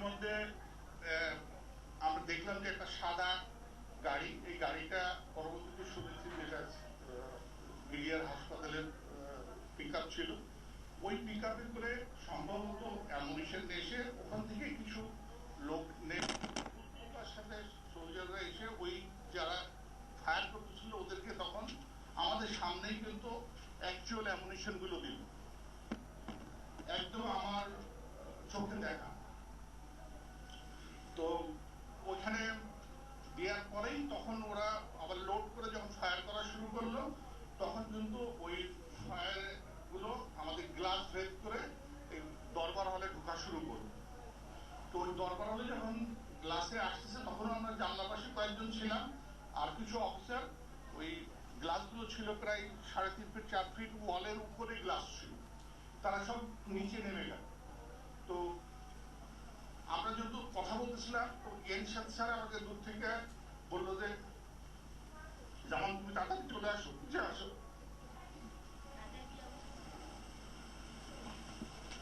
মধ্যে আমরা দেখলাম যে একটা সাদা গাড়ি, এই গাড়িটা পরবর্তীতে শুনেছি যেটা মিডিয়ার হাসপাতালের পিক আপ ছিল। ওই পিক আপে করে সম্ভবত অ্যামুনিশন এসে ওখান থেকে কিছু লোক তার সাথে সোলজাররা এসে ওই যারা ফায়ার করতেছিল ওদেরকে তখন আমাদের সামনেই কিন্তু অ্যাকচুয়াল অ্যামুনিশন গুলো দিল, একদম আমার চোখে দেখা। তো ওইখানে দেওয়ার পরেই তখন ওরা আবার লোড করে যখন ফায়ার করা শুরু করলো তখন কিন্তু ওই ফায়ার গুলো আমাদের গ্লাস ব্রেক করে এই দরবার হলে ঢোকা শুরু করলো। তো ওই দরবার হলে যখন গ্লাসে আসতেছে তখন আমরা জানলা পাশে কয়েকজন ছিলাম, আর কিছু অফিসার, ওই গ্লাসগুলো ছিল প্রায় 3.5 ফিট 4 ফিট ওয়ালের উপরে গ্লাস ছিল, তারা সব নিচে নেমে গেল। তো আমরা যেহেতু কথা বলতেছিলাম তো এনশাদ স্যার আমাকে দূর থেকে বললো যে যেমন তুমি তাড়াতাড়ি চলে আসো, যে আসো।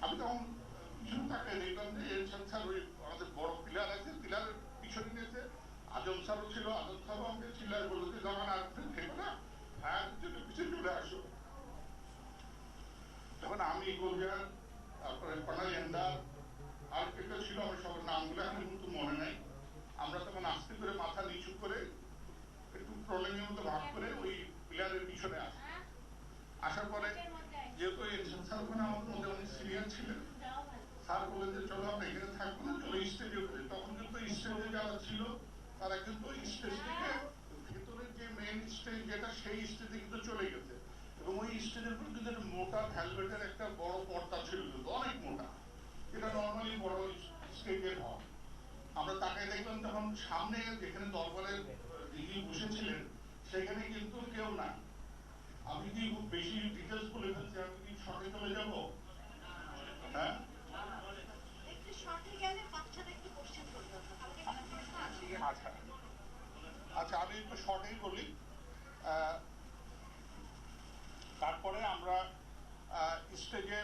আমি তখন পিছনে তাকাই দেখলাম যে এনশাদ স্যার ওই আমাদের বড় পিলার আছে, পিলারের পিছনে নিয়েছে আজম স্যারও ছিল, আজম স্যারও আমাকে চিল্লায় বললো যে যেমন আর থেকো না, হ্যাঁ পিছনে চলে আসো। তখন আমি গোলজার, তারপরে কর্নেল এন্ডার, আর কেউ ছিল, আমার সবার নামগুলো এখন কিন্তু মনে নাই। আমরা তখন আস্তে করে মাথা নিচু করে একটু প্রলয়ের মতো ভাগ করে ওই পিলারের পিছনে আসি। আসার পরে যেহেতু এনশাদ স্যার ওখানে আমাদের মধ্যে অনেক সিনিয়র ছিলেন, স্যার বললেন যে চলো আমরা এখানে থাকবো না, চলো স্টেজে উঠে। তখন কিন্তু স্টেজে যারা ছিল তারা কিন্তু স্টেজ থেকে ভেতরের যে মেইন স্টেজ যেটা সেই স্টেজে কিন্তু চলে গেছে, এবং ওই স্টেজের উপর কিন্তু মোটা ভ্যালভেটের একটা বড় পর্দা ছিল, কিন্তু অনেক মোটা, এটা নর্মালি বড় স্টেজের হয়। আমরা তাকাই দেখলাম তখন সামনে যেখানে দরবারের দিদি বসেছিলেন সেখানে কিন্তু কেউ নাই। আমি কি খুব বেশি ডিটেলস বলে ফেলছি, আমি কি শর্টে চলে যাব? হ্যাঁ, আচ্ছা আচ্ছা, আমি একটু শর্টেই বলি। তারপরে আমরা স্টেজে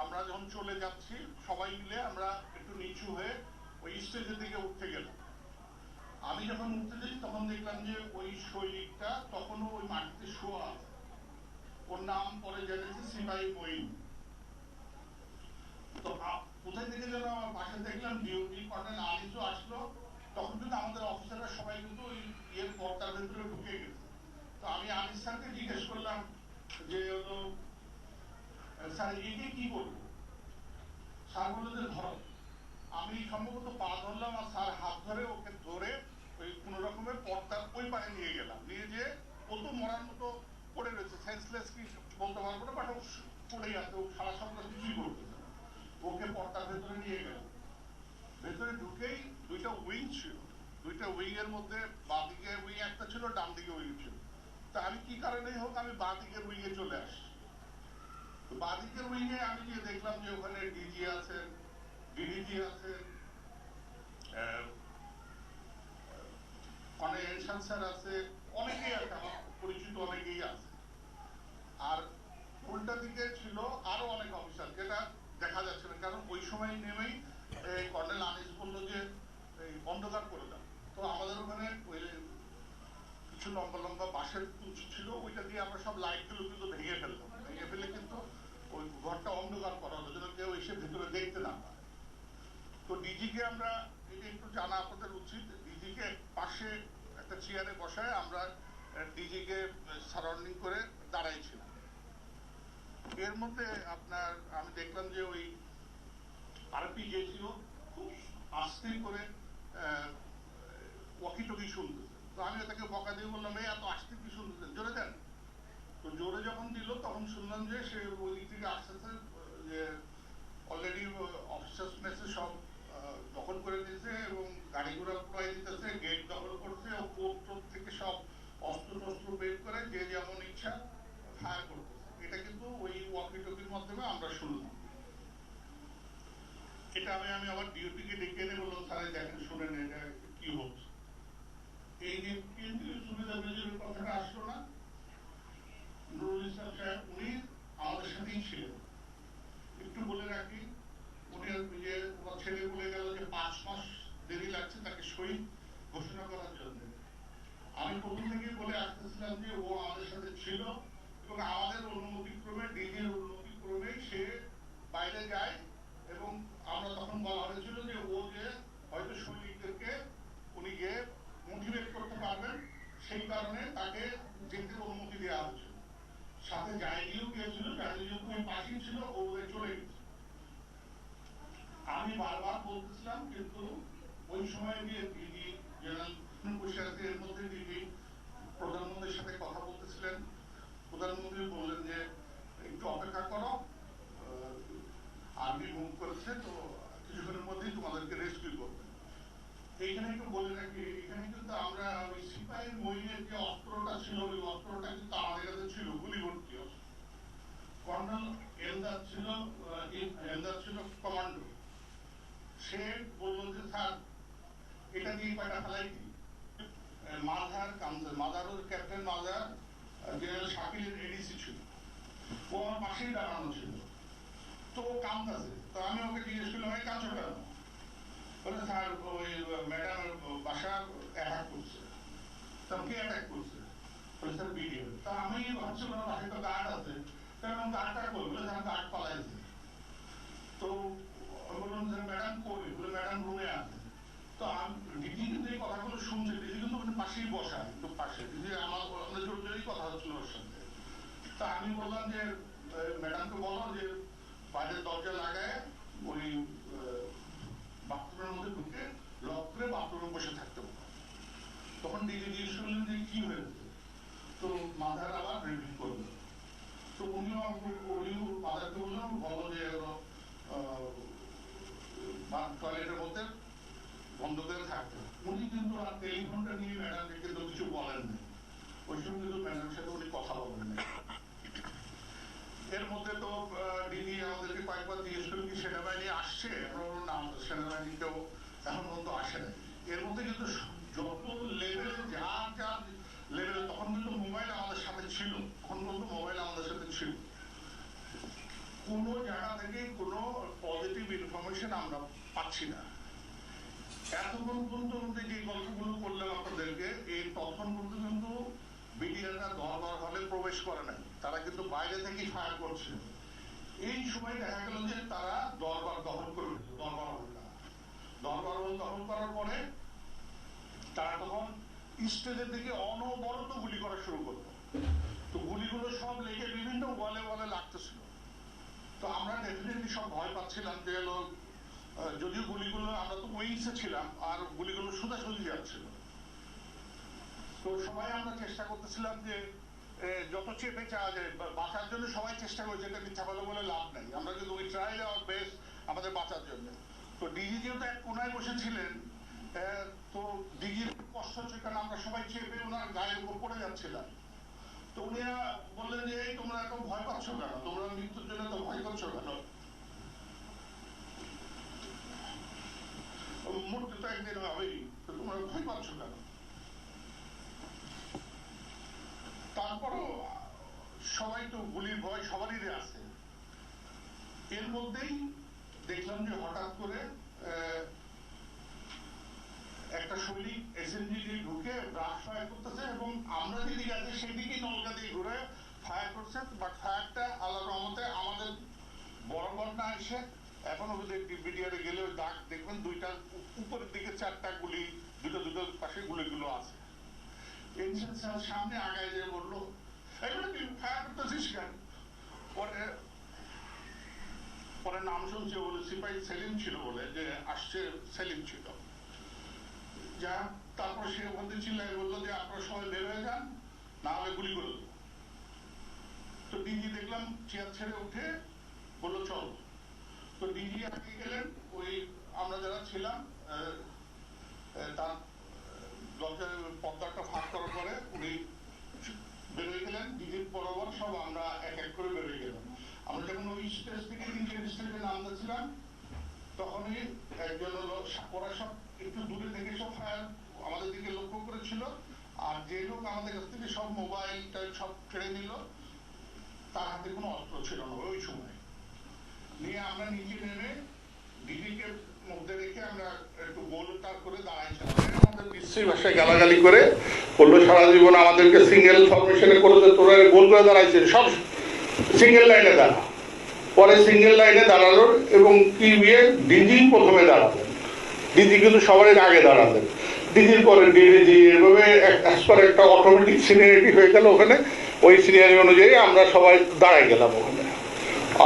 আমরা যখন চলে যাচ্ছি সবাই মিলে আমরা একটু নিচু হয়ে ওই স্টেজের দিকে উঠতে গেলাম। আমি যখন উঠতে যাই তখন দেখলাম যে ওই সৈনিকটা তখনও ওই মাটিতে শোয়া আছে, ওর নাম পরে জেনেছি সিপাহী মঈন। তো কোথায় থেকে যেন আমার পাশে দেখলাম ডিওপি কর্নেল আনিসও আসলো, তখন কিন্তু আমাদের অফিসাররা সবাই কিন্তু ওই ইয়ের পর্দার ভেতরে ঢুকে গেছে। তো আমি আনিস স্যারকে জিজ্ঞেস করলাম যে হলো স্যার একে কি করবো? স্যার বললো যে ধরো। আমি সম্ভবত পা ধরলাম আর স্যার হাত ধরে ওকে ধরে ওই কোন রকমের পর্দার ওই পারে নিয়ে গেলাম, নিয়ে যে ও তো মরার মতো পড়ে রয়েছে, সেন্সলেস কি বলতে পারবো না, বাট ও পড়েই আছে, ও সারা সপ্তাহ কিছুই করতেছে না। ওকে পর্দার ভেতরে নিয়ে গেল। ভেতরে ঢুকেই দুইটা উইং ছিল, দুইটা উইং এর মধ্যে বাঁ দিকে উইং একটা ছিল, ডান দিকে উইং ছিল। তা আমি কি কারণেই হোক আমি বাঁ দিকের উইং এ চলে আসি। বাঁ দিকের উইং এ আমি গিয়ে দেখলাম যে ওখানে ডিজি আছেন, ডিডিজি আছেন, অনেক এনশাদ স্যার আছে, অনেকেই আছে, আমার পরিচিত অনেকেই আছে। আর উল্টা দিকে ছিল আরো অনেক অফিসার, যেটা দেখা যাচ্ছে না, কারণ ওই সময় নেমেই কর্নেল আনিস বললো যে অন্ধকার করে দাও। তো আমাদের ওখানে ওই কিছু লম্বা লম্বা বাঁশের কুঞ্চ ছিল, ওইটা দিয়ে আমরা সব লাইট গুলো কিন্তু ভেঙে ফেললাম, ভেঙে ফেলে কিন্তু ওই ঘরটা অন্ধকার করা হলো যেন কেউ এসে ভিতরে দেখতে না পায়। তো ডিজিকে আমরা, এটা একটু জানা আপনাদের উচিত, ডিজিকে পাশে একটা চেয়ারে বসায় আমরা ডিজিকে সারাউন্ডিং করে দাঁড়াইছিলাম। এর মধ্যে আপনার আমি দেখলাম যে ওই আরপি যে ছিল খুব আস্তে করে ওয়াকি টকি শুনতেছে। তো আমি তাকে বকা দিয়ে বললাম এই এত আস্তে কি শুনতেছেন, জোরে দেন। তো জোরে যখন দিল তখন শুনলাম যে সে ওই দিক থেকে আসতেছে, যে অলরেডি অফিসার্স মেসে সব দখল করে দিয়েছে এবং গাড়ি ঘোড়া পুরাই দিতেছে, গেট দখল করছে, ও কোর্ট থেকে সব অস্ত্র টস্ত্র বের করে যে যেমন ইচ্ছা ফায়ার করতেছে। এটা কিন্তু ওই ওয়াকি টকির মাধ্যমে আমরা শুনলাম। এটা আমি আবার ডিওপিকে ডেকে এনে বললাম স্যার দেখেন শুনেন এটা কি হচ্ছে। এই যে কেন্দ্রীয় সুবিধা বিজেপির কথাটা আসলো না, নুরুল ইসলাম সাহেব উনি আমাদের সাথেই ছিলেন। একটু বলে রাখি, উনি যে ছেলে বলে গেল যে 5 মাস প্রথম থেকে বলে আসতেছিলাম যে ও আমাদের সাথে ছিল এবং আমাদের অনুমতিক্রমে ডিজির অনুমতিক্রমে সে বাইরে যায় এবং আমরা তখন বলা হয়েছিল যে ও যে হয়তো সৈনিকদেরকে উনি গিয়ে মোটিভেট করতে পারবেন সেই কারণে তাকে যেতে অনুমতি দেওয়া হয়েছিল। সাথে জায়গিও গিয়েছিল, জায়গি যখন পাশেই ছিল ও চলে গেছে। আমি বারবার বলতেছিলাম কিন্তু ওই সময় গিয়ে ডিজি জেনারেল বসে আছে, এর মধ্যে ডিজি প্রধানমন্ত্রীর সাথে কথা বলতেছিলেন। প্রধানমন্ত্রী বললেন যে একটু অপেক্ষা করো, আর্মি মুভ করেছে তো কিছুক্ষণের মধ্যেই তোমাদেরকে রেস্কিউ করবে। এইখানে একটু বলে রাখি, এখানে কিন্তু আমরা ওই সিপাহী মহিনের যে অস্ত্রটা ছিল ওই অস্ত্রটা কিন্তু আমাদের কাছে ছিল গুলি ভর্তি অস্ত্র। কর্নেল এমদাদ ছিল কমান্ডো। সে বলল যে স্যার এটা দিয়ে কয়টা ফেলাই দিই। মাজারুর ক্যাপ্টেন মাজার জেনারেল শাকিলের এডিসি ছিল, ও আমার পাশেই দাঁড়ানো ছিল। তো ও কাঁদতেছে, তো আমি ওকে জিজ্ঞেস করলাম এই কাঁদছো কেন? বলে স্যার ওই ম্যাডাম বাসা অ্যাটাক করছে। তখন কে অ্যাটাক করছে? বলে স্যার বিডিও। তা আমি ভাবছিলাম বাসায় তো গার্ড আছে, কারণ গার্ডটা করবে, বলে স্যার গার্ড পালাইছে। তো বললাম যে ম্যাডাম কই? বলে ম্যাডাম রুমে আছে। তো ডিজি কিন্তু এই কথাগুলো শুনছে, ডিজি কিন্তু পাশেই বসা, একটু পাশে। ডিজি আমাদের জোর জোরেই কথা হচ্ছিল ওর সাথে। তা আমি বললাম যে ম্যাডামকে বলো যে বাইরের দরজা লাগায় ওই বাথরুমের মধ্যে ঢুকে লক করে বাথরুমে বসে থাকতে বলো। তখন ডিজি জিজ্ঞেস করলেন যে কি হয়েছে? তো মাদার আবার রিভিউ করলো। তো উনিও মাদারকে বললাম বলো যে টয়লেটের মধ্যে বন্ধ করে থাকতে। উনি কিন্তু আর টেলিফোনটা নিয়ে ম্যাডামকে কিন্তু কিছু বলেন নাই। ওই সময় কিন্তু ম্যাডামের সাথে উনি কথা বলেন নাই। এর মধ্যে তো ডিজি আমাদেরকে কয়েকবার জিজ্ঞেস করেন কি সেনাবাহিনী আসছে, আমরা সেনাবাহিনী কেউ এখন পর্যন্ত আসে না। এর মধ্যে কিন্তু যত লেভেলে যার লেভেলে, তখন কিন্তু মোবাইল আমাদের সাথে ছিল, তখন কিন্তু মোবাইল আমাদের সাথে ছিল। কোনো জায়গা থেকে কোনো পজিটিভ ইনফরমেশন আমরা পাচ্ছি না। এতক্ষণ পর্যন্ত যে গল্পগুলো করলাম আপনাদেরকে, এই তখন পর্যন্ত কিন্তু বিডিআররা দরবার হলে প্রবেশ করে নাই, তারা কিন্তু বাইরে থেকেই ফায়ার করছে। এই সময় দেখা গেল যে তারা দরবার দখল করে দরবার হল দখল করার পরে তারা তখন স্টেজের দিকে অনবরত গুলি করা শুরু করলো। তো গুলিগুলো সব লেগে বিভিন্ন ওয়ালে ওয়ালে লাগতেছিল। তো আমরা ডেফিনেটলি সব ভয় পাচ্ছিলাম যে যদিও গুলিগুলো, আমরা তো উইংসে ছিলাম আর গুলিগুলো সোজাসুজি যাচ্ছিল। তো সবাই আমরা চেষ্টা করতেছিলাম যে যত চেপে চাওয়া যায় বাঁচার জন্য, সবাই চেষ্টা করছে, এটা মিথ্যা কথা বলে লাভ নাই। আমরা কিন্তু উই ট্রাইড আওয়ার বেস্ট আমাদের বাঁচার জন্য। তো ডিজি যেহেতু এক কোনায় বসেছিলেন, তো ডিজির কষ্ট হচ্ছে কারণ আমরা সবাই চেপে ওনার গায়ের উপর পড়ে যাচ্ছিলাম। তো উনি বললেন যে এই তোমরা এত ভয় পাচ্ছ কেন, তোমরা মৃত্যুর জন্য তো ভয় করছো কেন, মৃত্যু তো একদিন হবেই, তো তোমরা ভয় পাচ্ছ কেন? তারপরও সবাই তো গুলির ভয় সবারই আছে। এর মধ্যেই দেখলাম যে হঠাৎ করে একটা সৈনিক এসএমজি দিয়ে ঢুকে ব্রাশ ফায়ার করতেছে এবং আমরা যেদিকে আছি সেদিকেই নলকা দিয়ে ঘুরে ফায়ার করছে। বাট ফায়ারটা আল্লাহর রহমতে আমাদের বরাবর না এসে, এখন বিডিআরে গেলে ওই দাগ দেখবেন দুইটা উপরের দিকে চারটা গুলি, দুটো পাশে গুলিগুলো আছে। সামনে আগায় যে বললো এগুলো তুই ফায়ার করতেছিস কেন? পরে নাম শুনছে বলে সিপাহী সেলিম ছিল বলে যে আসছে, সেলিম ছিল যা। তারপর সে ওখান থেকে চিল্লাই বললো যে আপনারা সবাই বের হয়ে যান, না হলে গুলি করে দেবো। তো ডিজি দেখলাম চেয়ার ছেড়ে উঠে বললো চল। তো ডিজি আগে গেলেন, ওই আমরা যারা ছিলাম তার দরজার পর্দাটা ফাঁক করার পরে উনি বেরোয় গেলেন। ডিজির বরাবর সব আমরা এক এক করে বেরোয় গেলাম। আমরা যখন ওই স্টেজ থেকে নিজের স্টেজে নামতেছিলাম তখনই একজন ওরা সব একটু দূরে থেকে সব ফায়ার আমাদের দিকে লক্ষ্য করেছিল। আর যে লোক আমাদের কাছ থেকে সব মোবাইলটা সব কেড়ে নিল, তার হাতে কোনো অস্ত্র ছিল না ওই সময়। নিয়ে আমরা নিচে নেমে ডিজিকে মধ্যে রেখে আমরা একটু গোল তার করে দাঁড়াইছিলাম। বিশ্রী ভাষায় গালাগালি করে বললো সারা জীবন আমাদেরকে সিঙ্গেল ফরমেশনে করেছে, তোরা গোল করে দাঁড়াইছে, সব সিঙ্গেল লাইনে দাঁড়া। পরে সিঙ্গেল লাইনে দাঁড়ানোর এবং কি বিয়ে ডিজি প্রথমে দাঁড়াতেন, ডিজি কিন্তু সবারই আগে দাঁড়াতেন, ডিজির পরে ডিডিজি, এভাবে একটা অটোমেটিক সিনিয়রিটি হয়ে গেল ওখানে। ওই সিনিয়রিটি অনুযায়ী আমরা সবাই দাঁড়াই গেলাম ওখানে।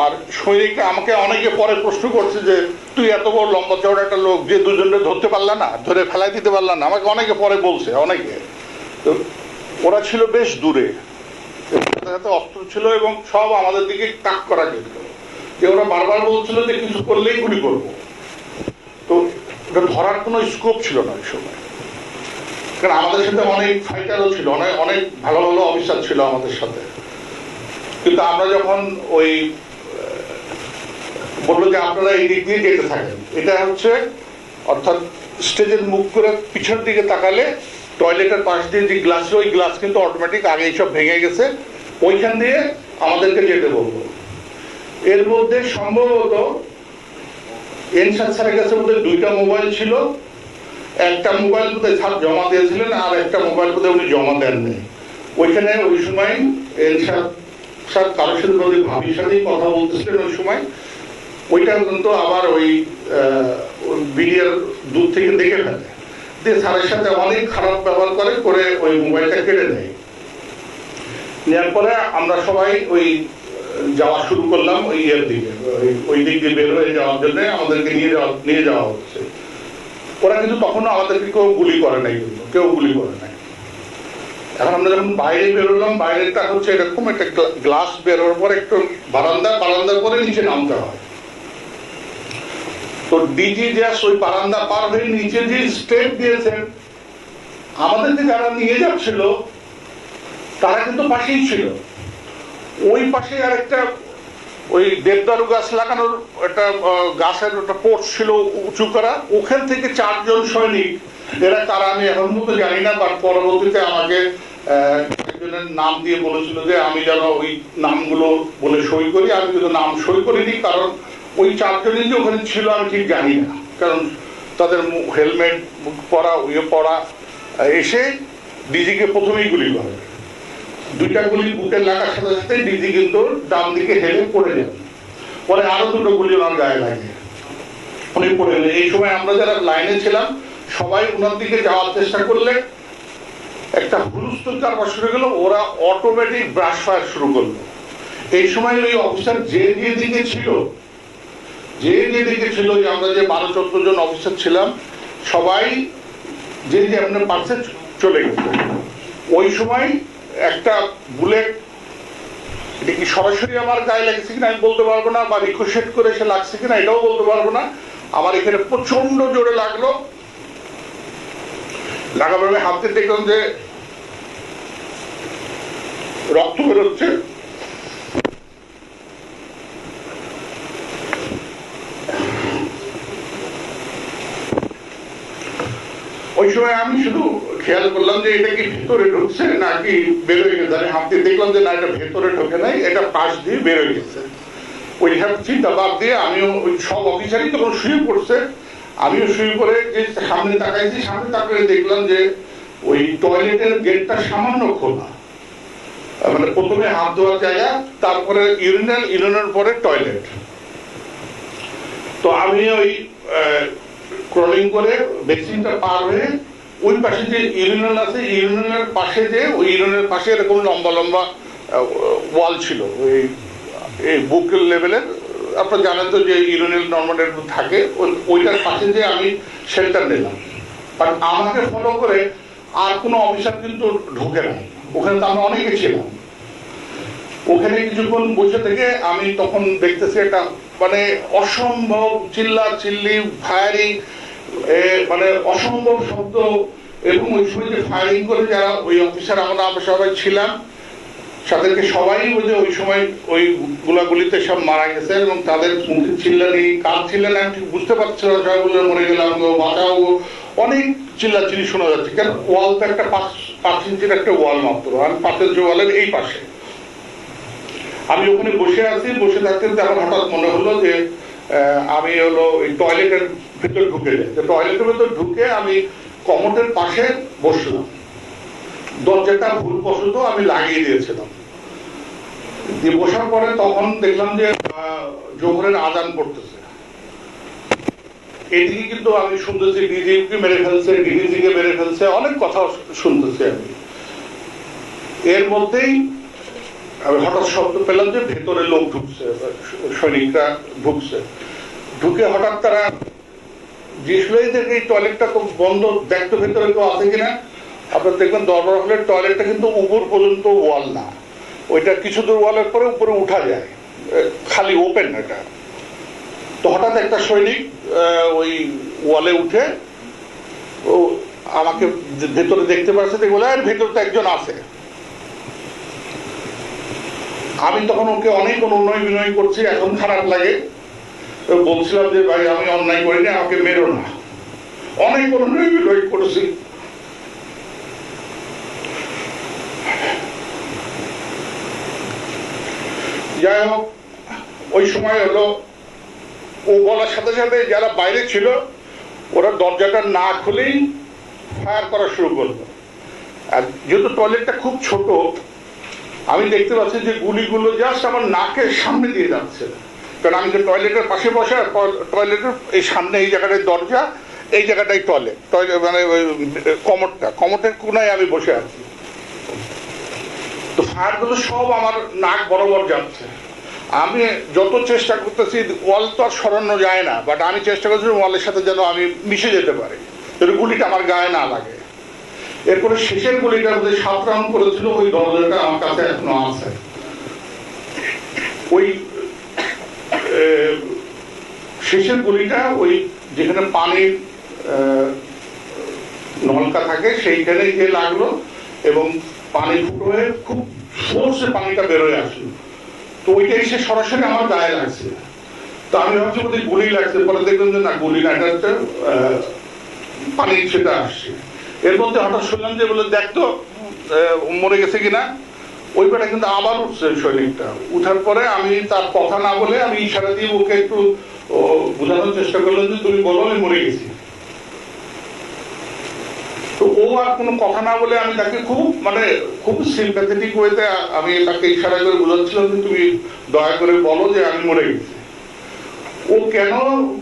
আর সৈনিক আমাকে অনেকে পরে প্রশ্ন করছে যে তুই এত বড় লম্বা চওড়া একটা লোক, যে দুজনকে ধরতে পারলা না, ধরে ফেলাই দিতে পারলা না, আমাকে অনেকে পরে বলছে। অনেকে তো ওরা ছিল বেশ দূরে, হাতে অস্ত্র ছিল এবং সব আমাদের দিকে তাক করা যেত, যে ওরা বারবার বলছিল যে কিছু করলেই গুলি করবো। তো ওটা ধরার কোনো স্কোপ ছিল না ওই সময়, কারণ আমাদের সাথে অনেক ফাইটারও ছিল, অনেক অনেক ভালো ভালো অফিসার ছিল আমাদের সাথে। কিন্তু আমরা যখন ওই বললো যে আপনারা এই দিক দিয়ে যেতে থাকেন, এটা হচ্ছে অর্থাৎ স্টেজের মুখ করে পিছনের দিকে তাকালে টয়লেটের পাশ দিয়ে যে গ্লাস, ওই গ্লাস কিন্তু অটোমেটিক আগে সব ভেঙে গেছে, ওইখান দিয়ে আমাদেরকে যেতে বলবো। এর মধ্যে সম্ভবত এনসার স্যারের কাছে মধ্যে 2টা মোবাইল ছিল, একটা মোবাইল বোধহয় স্যার জমা দিয়েছিলেন, আর একটা মোবাইল বোধহয় উনি জমা দেননি। ওইখানে ওই সময় এনসার স্যার কারোর সাথে ভাবির সাথেই কথা বলতেছিলেন ওই সময়। ওইটা কিন্তু আবার ওই বিডিআর দূর থেকে দেখে ফেলে, দিয়ে স্যারের সাথে অনেক খারাপ ব্যবহার করে ওই মোবাইলটা কেড়ে নেয়। নেওয়ার পরে আমরা সবাই ওই যাওয়া শুরু করলাম ওই ইয়ের দিকে, ওই দিক দিয়ে বের হয়ে যাওয়ার জন্য আমাদেরকে নিয়ে যাওয়া হচ্ছে। ওরা কিন্তু তখনও আমাদেরকে কেউ গুলি করে নাই, কিন্তু কেউ গুলি করে নাই। এখন আমরা যখন বাইরে বেরোলাম, বাইরেটা হচ্ছে এরকম একটা গ্লাস বেরোর পর একটু বারান্দার পরে নিচে নামতে হয়। তো ডিজি জাস্ট ওই বারান্দা পার হয়ে নিচে যে স্টেপ দিয়েছেন, আমাদেরকে যারা নিয়ে যাচ্ছিল তারা কিন্তু পাশেই ছিল। ওই পাশে আর একটা ওই দেবদারু গাছ লাগানোর একটা গাছের একটা পোর্ট ছিল উঁচু করা, ওখান থেকে 4 জন সৈনিক, এরা কারা আমি এখন মতো জানি না, বাট পরবর্তীতে আমাকে একজনের নাম দিয়ে বলেছিল যে আমি যেন ওই নামগুলো বলে সই করি। আমি কিন্তু নাম সই করিনি, কারণ ওই 4 জনই যে ওখানে ছিল আমি ঠিক জানি না, কারণ তাদের হেলমেট পরা পরা এসে ডিজিকে প্রথমেই গুলি করে। 2টা গুলি বুকে লাগার সাথে সাথে ডিজি কিন্তু ডান দিকে হেলে পড়ে যান। পরে আরো 2টো গুলি ওনার গায়ে লাগে, উনি পড়ে গেলেন। এই সময় আমরা যারা লাইনে ছিলাম সবাই ওনার দিকে যাওয়ার চেষ্টা করলে একটা হুলস্থুল কারবার শুরু গেল, ওরা অটোমেটিক ব্রাশ ফায়ার শুরু করলো। এই সময় ওই অফিসার যে দিকে ছিল, আমরা যে 12-14 জন অফিসার ছিলাম, সবাই যে আপনার পাশে চলে গেছে। ওই সময় একটা বুলেট, এটা কি সরাসরি আমার গায়ে লাগছে কিনা আমি বলতে পারবো না, বা রিকোশেট করে সে লাগছে কিনা এটাও বলতে পারবো না। আমার এখানে প্রচন্ড জোরে লাগলো, লাগার পরে হাতে দেখলাম যে রক্ত বেরোচ্ছে। ওই সময় আমি শুধু খেয়াল করলাম যে এটা কি ভেতরে ঢুকছে নাকি বেরোয় গেছে। আমি হাতে দেখলাম যে না, এটা ভেতরে ঢোকে নাই, এটা পাশ দিয়ে বেরোয় গেছে। ওই চিন্তা বাদ দিয়ে আমিও ওই সব অফিসারই তখন শুয়ে পড়ছে, আমিও শুয়ে পড়ে যে সামনে তাকাইছি, সামনে তাকিয়ে দেখলাম যে ওই টয়লেটের গেটটা সামান্য খোলা, মানে প্রথমে হাত ধোয়ার জায়গা, তারপরে ইউরিনাল পরে টয়লেট। তো আমি ওই ক্রলিং করে বেসিনটা পার হয়ে ওই পাশে যে ইউরিনাল আছে, ইউরিনালের পাশে যে ওই ইউরিনালের পাশে এরকম লম্বা লম্বা ওয়াল ছিল, ওই বুক লেভেলের। আপনারা জানেন তো যে ইউরিনাল নর্মাল থাকে, ওইটার পাশে যে আমি শেল্টার নিলাম। বাট আমাকে ফলো করে আর কোনো অফিসার কিন্তু ঢুকে নাই ওখানে, তো আমরা অনেকে ছিলাম ওখানে। কিছুক্ষণ বসে থেকে আমি তখন দেখতেছি একটা মানে অসম্ভব চিল্লি ফায়ারিং, মানে অসম্ভব শব্দ। এবং ওই সময় যে ফায়ারিং করে যারা ওই অফিসার আমরা সবাই ছিলাম, তাদেরকে সবাই ওই সময় ওই গোলাগুলিতে সব মারা গেছে, এবং তাদের মুখে চিল্লানি, কার চিল্লানি আমি ঠিক বুঝতে পারছি না, সবাই বলে মরে গেলাম গো, বাঁচাও গো, অনেক চিল্লাচিল্লি শোনা যাচ্ছে। কারণ ওয়াল তো একটা 5 ইঞ্চির একটা ওয়াল মাত্র, আর পাশের যে ওয়ালের এই পাশে আমি ওখানে বসে আছি। বসে থাকতে আমার হঠাৎ মনে হলো যে আমি হলো ওই টয়লেটের ভেতর ঢুকে যাই। টয়লেটের ভেতর ঢুকে আমি কমোডের পাশে বসলাম, দরজাটা ভুলবশত আমি লাগিয়ে দিয়েছিলাম। দিয়ে বসার পরে তখন দেখলাম যে জোহরের আজান পড়তেছে। এদিকে কিন্তু আমি শুনতেছি ডিজিকে মেরে ফেলছে, ডিভিজিকে মেরে ফেলছে, অনেক কথা শুনতেছি আমি। এর মধ্যেই আমি হঠাৎ শব্দ পেলাম যে ভেতরে লোক ঢুকছে, সৈনিকরা ঢুকছে। ঢুকে হঠাৎ তারা এই টয়লেটটা তো বন্ধ, দেখতো ভেতরে কেউ আছে কিনা। আপনার দেখবেন দরবার হলের টয়লেটটা কিন্তু উপর পর্যন্ত ওয়াল না, ওইটা কিছু দূর ওয়ালের পরে উপরে উঠা যায়, খালি ওপেন এটা। তো হঠাৎ একটা সৈনিক ওই ওয়ালে উঠে ও আমাকে ভেতরে দেখতে পাচ্ছে, বলে আর ভেতরে তো একজন আছে। আমি তখন ওকে অনেক অনুনয় বিনয় করছি, এখন খারাপ লাগে, বলছিলাম যে ভাই আমি অন্যায় করিনি, আমাকে মেরো না। অনেক অনুনয় বিনয় করেছি। যাই হোক, ওই সময় হলো ও বলার সাথে সাথে যারা বাইরে ছিল ওরা দরজাটা না খুলেই ফায়ার করা শুরু করলো। আর যেহেতু টয়লেটটা খুব ছোট, আমি দেখতে পাচ্ছি যে গুলিগুলো জাস্ট আমার নাকের সামনে দিয়ে যাচ্ছে, কারণ আমি যে টয়লেটের পাশে বসে, টয়লেটের এই সামনে এই জায়গাটায় দরজা, এই জায়গাটাই টয়লেট, মানে কমোডের কোনায় আমি বসে আছি। তো ফায়ারগুলো সব আমার নাক বরাবর যাচ্ছে। আমি যত চেষ্টা করতেছি, ওয়াল তো আর সরানো যায় না, বাট আমি চেষ্টা করছি ওয়ালের সাথে যেন আমি মিশে যেতে পারি, যেন গুলিটা আমার গায়ে না লাগে। এরপরে শেষের গুলিটা মধ্যে 7 রাউন্ড করেছিল, ওই দরজাটা আমার কাছে এখনো আছে। ওই শেষের গুলিটা ওই যেখানে পানির নলকা থাকে সেইখানে গিয়ে লাগলো এবং পানি ফুটো হয়ে খুব ফোর্সে পানিটা বেরোয় আসলো। তো ওইটা এসে সরাসরি আমার গায়ে লাগছে। তো আমি ভাবছি বোধহয় গুলি লাগছে, পরে দেখলাম যে না, গুলি না, এটা একটা পানির সেটা আসছে। এর মধ্যে হঠাৎ শুনলাম যে বলে দেখতো মরে গেছে কিনা। ওই বেটা কিন্তু আবার উঠছে সৈনিকটা। উঠার পরে আমি তার কথা না বলে আমি ইশারা দিয়ে ওকে একটু বোঝানোর চেষ্টা করলাম যে তুমি বলো আমি মরে গেছি। তো ও আর কোনো কথা না বলে আমি তাকে খুব সিম্প্যাথেটিক ওয়েতে আমি তাকে ইশারা করে বোঝাচ্ছিলাম যে তুমি দয়া করে বলো যে আমি মরে গেছি। ও কেন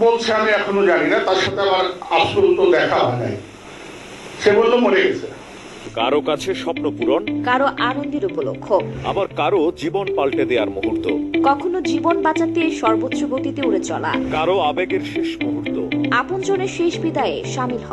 বলছে আমি এখনো জানি না, তার সাথে আমার আজ পর্যন্ত দেখা হয় নাই। সে বললো মরে গেছে। কারো কাছে স্বপ্ন পূরণ, কারো আনন্দের উপলক্ষ, আবার কারো জীবন পাল্টে দেওয়ার মুহূর্ত, কখনো জীবন বাঁচাতে সর্বোচ্চ গতিতে উড়ে চলা, কারো আবেগের শেষ মুহূর্ত, আপনজনের শেষ বিদায়ে সামিল হওয়া।